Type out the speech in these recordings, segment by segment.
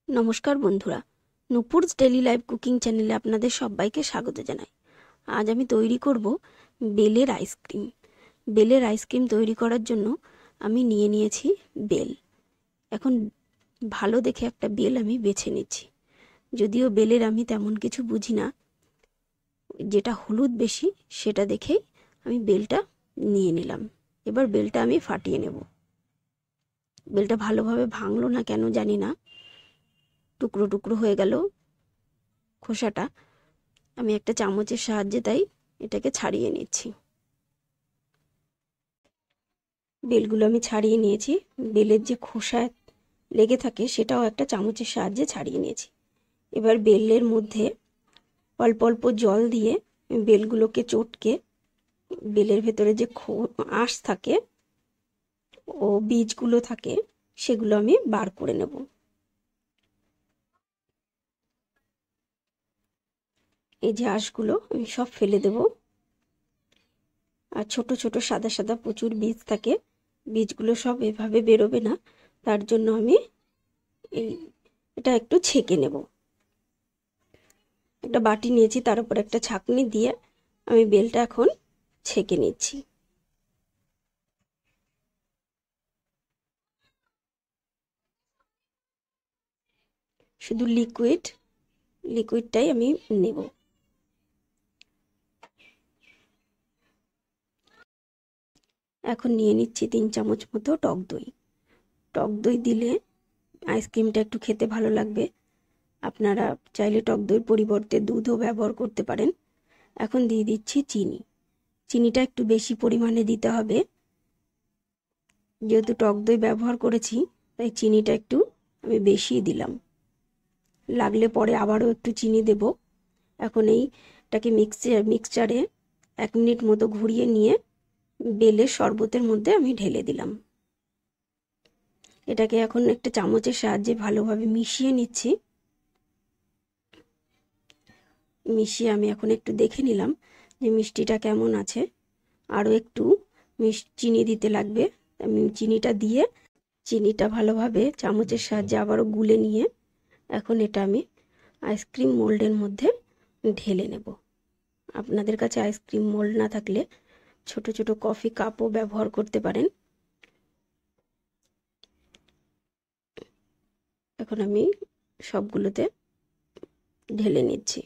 নমস্কার বন্ধুরা, Nupur's daily life cooking চ্যানেলে আপনাদের সবাইকে স্বাগত জানাই। আজ আমি তৈরি করব বেলের আইসক্রিম। বেলের আইসক্রিম তৈরি করার জন্য আমি নিয়ে নিয়েছি বেল। এখন ভালো দেখে একটা বেল আমি বেছে নিচ্ছি। যদিও বেলের আমি তেমন কিছু বুঝি না, যেটা হলুদ বেশি সেটা দেখেই আমি বেলটা নিয়ে নিলাম। এবার বেলটা আমি ফাটিয়ে নেব। বেলটা ভালোভাবে ভাঙলো না কেন জানি না, টুকরো টুকরো হয়ে গেল খোসাটা। আমি একটা চামচের সাহায্যে তাই এটাকে ছাড়িয়ে নিচ্ছি। বেলগুলো আমি ছাড়িয়ে নিয়েছি। বেলের যে খোসা লেগে থাকে সেটাও একটা চামচের সাহায্যে ছাড়িয়ে নিয়েছি। এবার বেলের মধ্যে অল্প অল্প জল দিয়ে বেলগুলোকে চটকে বেলের ভেতরে যে আঁশ থাকে ও বীজগুলো থাকে সেগুলো আমি বার করে নেব। এই যে আঁশগুলো আমি সব ফেলে দেব। আর ছোট ছোট সাদা সাদা প্রচুর বীজ থাকে, বীজগুলো সব এভাবে বেরোবে না, তার জন্য আমি এটা একটু ছেঁকে নেব। একটা বাটি নিয়েছি, তার উপর একটা ছাঁকনি দিয়ে আমি বেলটা এখন ছেঁকে নিচ্ছি। শুধু লিকুইডটাই আমি নেব। এখন নিয়ে নিচ্ছি 3 চামচ মতো টক দই। টক দই দিলে আইসক্রিমটা একটু খেতে ভালো লাগবে। আপনারা চাইলে টক দইয়ের পরিবর্তে দুধও ব্যবহার করতে পারেন। এখন দিয়ে দিচ্ছি চিনি। চিনিটা একটু বেশি পরিমাণে দিতে হবে, যেহেতু টক দই ব্যবহার করেছি তাই চিনিটা একটু আমি বেশি দিলাম। লাগলে পরে আবারও একটু চিনি দেব। এখন এইটাকে মিক্সচারে 1 মিনিট মতো ঘুরিয়ে নিয়ে বেলের শরবতের মধ্যে আমি ঢেলে দিলাম। এটাকে এখন একটা চামচের সাহায্যে ভালোভাবে মিশিয়ে নিচ্ছি। মিশিয়ে আমি এখন একটু দেখে নিলাম যে মিষ্টিটা কেমন আছে। আরও একটু চিনি দিতে লাগবে। আমি চিনিটা দিয়ে চিনিটা ভালোভাবে চামচের সাহায্যে আবারও গুলে নিয়ে এখন এটা আমি আইসক্রিম মোল্ডের মধ্যে ঢেলে নেব। আপনাদের কাছে আইসক্রিম মোল্ড না থাকলে ছোট ছোট কফি কাপও ব্যবহার করতে পারেন। এখন আমি সবগুলোতে ঢেলে নিচ্ছি।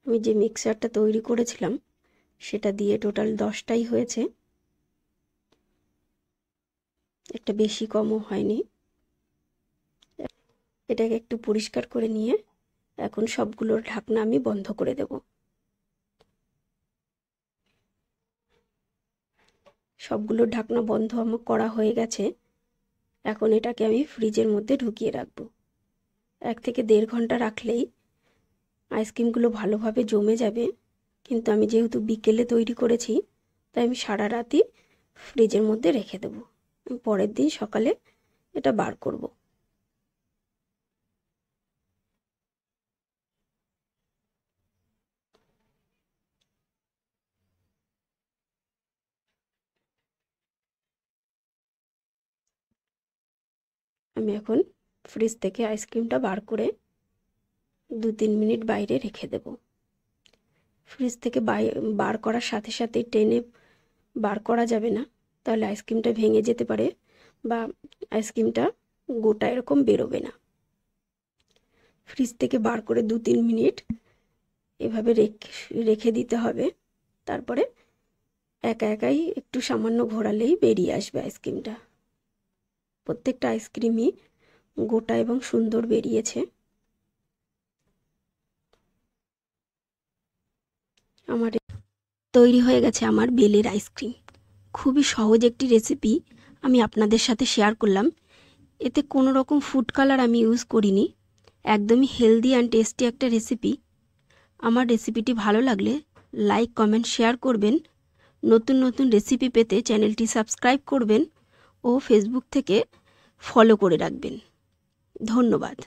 আমি যে মিক্সারটা তৈরি করেছিলাম সেটা দিয়ে টোটাল 10টাই হয়েছে, একটা বেশি কমও হয়নি। এটাকে একটু পরিষ্কার করে নিয়ে এখন সবগুলোর ঢাকনা আমি বন্ধ করে দেব। সবগুলোর ঢাকনা বন্ধ আমার করা হয়ে গেছে। এখন এটাকে আমি ফ্রিজের মধ্যে ঢুকিয়ে রাখবো। 1 থেকে 1.5 ঘন্টা রাখলেই আইসক্রিমগুলো ভালোভাবে জমে যাবে। কিন্তু আমি যেহেতু বিকেলে তৈরি করেছি তাই আমি সারা রাতই ফ্রিজের মধ্যে রেখে দেব। পরের দিন সকালে এটা বার করব। আমি এখন ফ্রিজ থেকে আইসক্রিমটা বার করে 2-3 মিনিট বাইরে রেখে দেব। ফ্রিজ থেকে বার করার সাথে সাথে টেনে বার করা যাবে না, তাহলে আইসক্রিমটা ভেঙে যেতে পারে বা আইসক্রিমটা গোটা এরকম বেরোবে না। ফ্রিজ থেকে বার করে 2-3 মিনিট এভাবে রেখে দিতে হবে। তারপরে একাই একটু সামান্য ঘোরালেই বেরিয়ে আসবে আইসক্রিমটা। প্রত্যেকটা আইসক্রিমই গোটা এবং সুন্দর বেরিয়েছে। আমার তৈরি হয়ে গেছে আমার বেলের আইসক্রিম। খুবই সহজ একটি রেসিপি আমি আপনাদের সাথে শেয়ার করলাম। এতে কোনো রকম ফুড কালার আমি ইউজ করিনি, একদমই হেলদি অ্যান্ড টেস্টি একটা রেসিপি। আমার রেসিপিটি ভালো লাগলে লাইক, কমেন্ট, শেয়ার করবেন। নতুন নতুন রেসিপি পেতে চ্যানেলটি সাবস্ক্রাইব করবেন ও ফেসবুক থেকে ফলো করে রাখবেন। ধন্যবাদ।